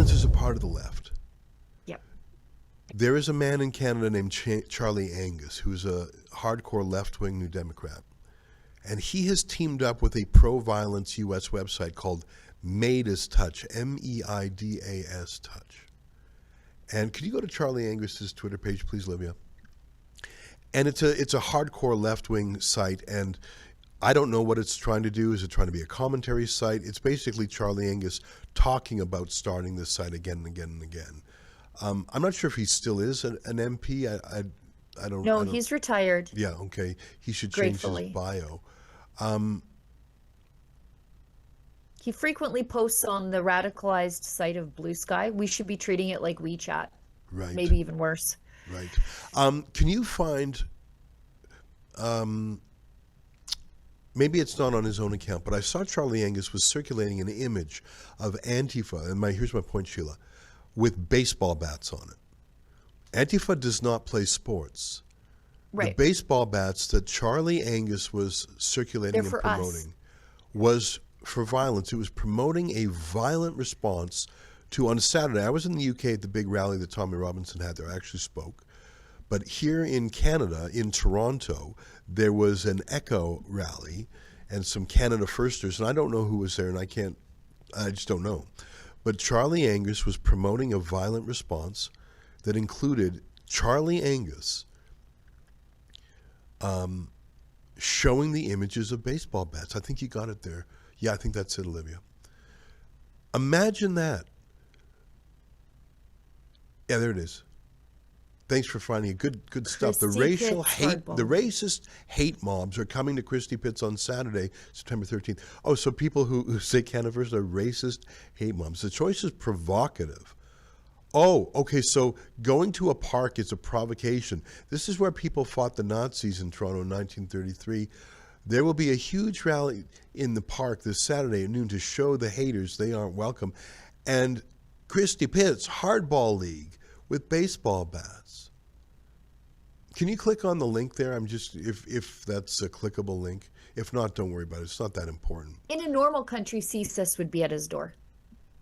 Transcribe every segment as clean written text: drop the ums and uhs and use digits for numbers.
Violence is a part of the left. Yep. There is a man in Canada named Charlie Angus, who's a hardcore left-wing New Democrat. And he has teamed up with a pro-violence U.S. website called Meidas Touch, M-E-I-D-A-S Touch. And could you go to Charlie Angus's Twitter page, please, Livia? And it's a hardcore left-wing site, and I don't know what it's trying to do. Is it trying to be a commentary site? It's basically Charlie Angus talking about starting this site again and again and again. I'm not sure if he still is an MP. I don't know. No, he's retired. Yeah, okay. He should change Gratefully. his bio. He frequently posts on the radicalized site of Blue Sky. We should be treating it like WeChat. Right. Maybe even worse. Right. Can you find, maybe it's not on his own account, but I saw Charlie Angus was circulating an image of Antifa, and here's my point, Sheila, with baseball bats on it. Antifa does not play sports. Right. The baseball bats that Charlie Angus was circulating and promoting was for violence. It was promoting a violent response to, on Saturday, I was in the UK at the big rally that Tommy Robinson had there. I actually spoke. But here in Canada, in Toronto, there was an Echo rally and some Canada Firsters, and I don't know who was there, and I just don't know. But Charlie Angus was promoting a violent response that included Charlie Angus showing the images of baseball bats. I think you got it there. Yeah, I think that's it, Olivia. Imagine that. Yeah, there it is. Thanks for finding it. Good stuff. The racial hate, the racist hate mobs are coming to Christie Pitts on Saturday, September 13th. Oh, so people who say Canada First are racist hate mobs. The choice is provocative. Oh, okay, so going to a park is a provocation. This is where people fought the Nazis in Toronto in 1933. There will be a huge rally in the park this Saturday at noon to show the haters they aren't welcome. And Christie Pitts, Hardball League with baseball bats. Can you click on the link there? I'm just, if that's a clickable link. If not, don't worry about it. It's not that important. In a normal country, CSIS would be at his door.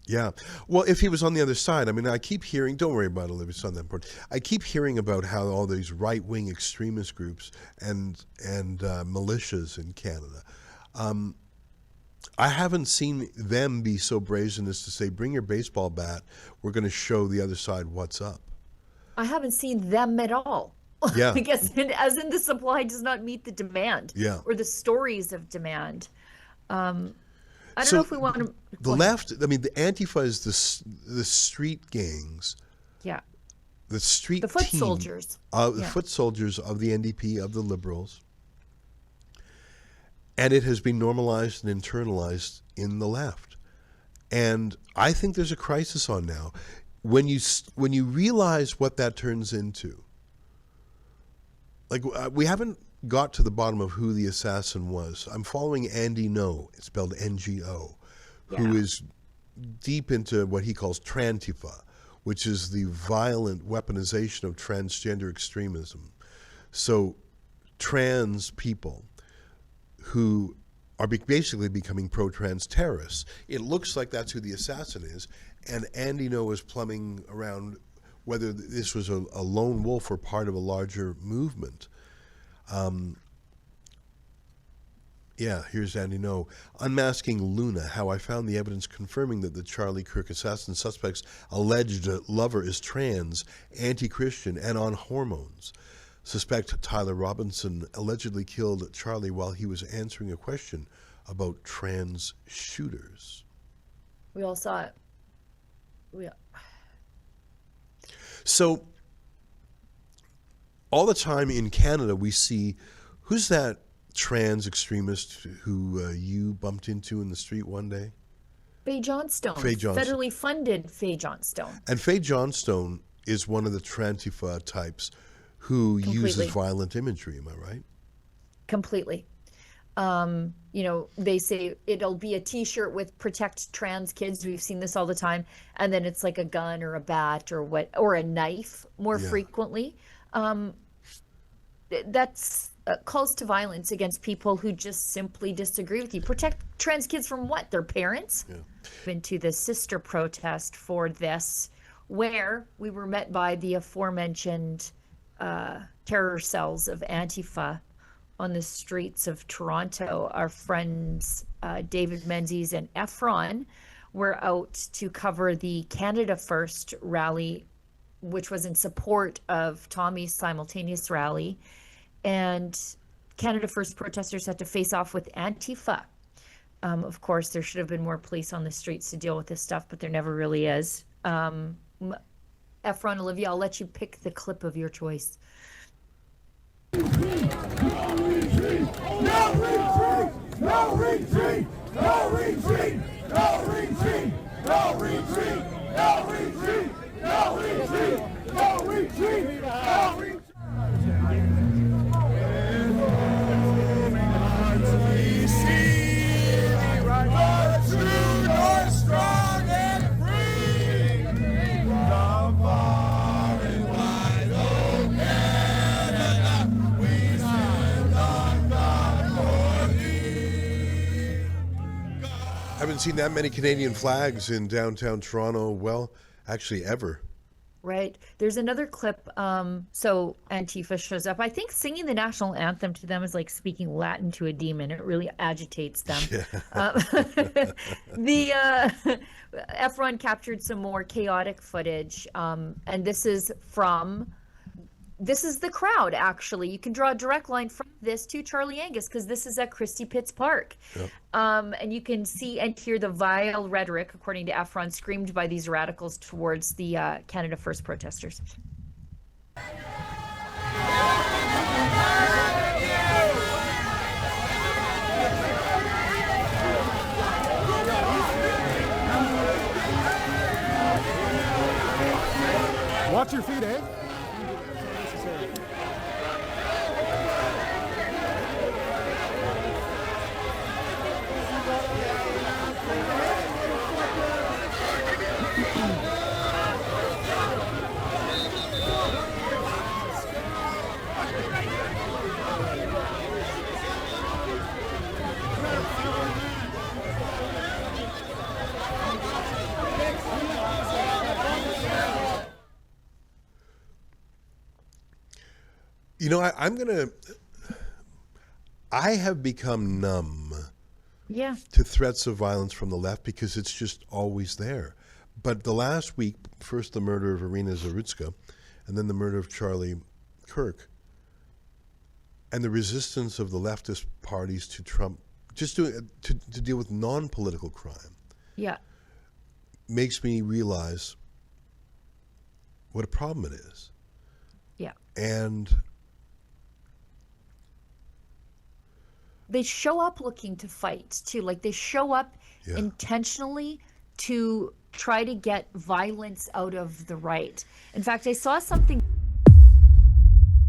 Yeah. Well, if he was on the other side, I mean, I keep hearing, don't worry about it, Olivia, it's not that important. I keep hearing about how all these right-wing extremist groups and militias in Canada, I haven't seen them be so brazen as to say, bring your baseball bat, we're going to show the other side what's up. I haven't seen them at all. Yeah. I guess, as in the supply does not meet the demand. Yeah. Or the stories of demand. I don't know if we want to... The left, I mean, the Antifa is the street gangs. Yeah. The street The foot team, soldiers. The foot soldiers of the NDP, of the Liberals. And it has been normalized and internalized in the left. And I think there's a crisis on now. When you realize what that turns into, like we haven't got to the bottom of who the assassin was. I'm following Andy No, it's spelled N-G-O, who is deep into what he calls Trantifa, which is the violent weaponization of transgender extremism. So trans people who are basically becoming pro-trans terrorists. It looks like that's who the assassin is, and Andy No is plumbing around whether this was a lone wolf or part of a larger movement. Yeah, here's Andy No. Unmasking Luna, how I found the evidence confirming that the Charlie Kirk assassin suspect's alleged lover is trans, anti-Christian, and on hormones. Suspect Tyler Robinson allegedly killed Charlie while he was answering a question about trans shooters. We all saw it. So, all the time in Canada, we see, who's that trans extremist who you bumped into in the street one day? Faye Johnstone. Federally funded Faye Johnstone. And Faye Johnstone is one of the Trantifa types who uses violent imagery, am I right? Completely. They say it'll be a t-shirt with protect trans kids. We've seen this all the time. And then it's like a gun or a bat or a knife more frequently. That's calls to violence against people who just simply disagree with you. Protect trans kids from what? Their parents? Yeah. into the sister protest for this, where we were met by the aforementioned terror cells of Antifa on the streets of Toronto. Our friends David Menzies and Efron were out to cover the Canada First rally, which was in support of Tommy's simultaneous rally. And Canada First protesters had to face off with Antifa. Of course, there should have been more police on the streets to deal with this stuff, but there never really is. Efron, Olivia, I'll let you pick the clip of your choice. No retreat! No retreat! No retreat! No retreat! No retreat! No retreat! No retreat! No retreat! No retreat! No retreat! We see the true north, strong and free. The far and wide old Canada, we stand on God for thee. I haven't seen that many Canadian flags in downtown Toronto, well, actually ever. Right. There's another clip. So Antifa shows up. I think singing the national anthem to them is like speaking Latin to a demon. It really agitates them. Yeah. Efron captured some more chaotic footage. And this is the crowd, actually. You can draw a direct line from this to Charlie Angus, because this is at Christie Pitts Park. Yep. And you can see and hear the vile rhetoric, according to Efron, screamed by these radicals towards the Canada First protesters. Watch your feet, eh? You know, I have become numb to threats of violence from the left because it's just always there. But the last week, first the murder of Irina Zarutska, and then the murder of Charlie Kirk, and the resistance of the leftist parties to Trump, just to deal with non-political crime, makes me realize what a problem it is. Yeah. And they show up looking to fight too. Like, they show up intentionally to try to get violence out of the right. In fact, I saw something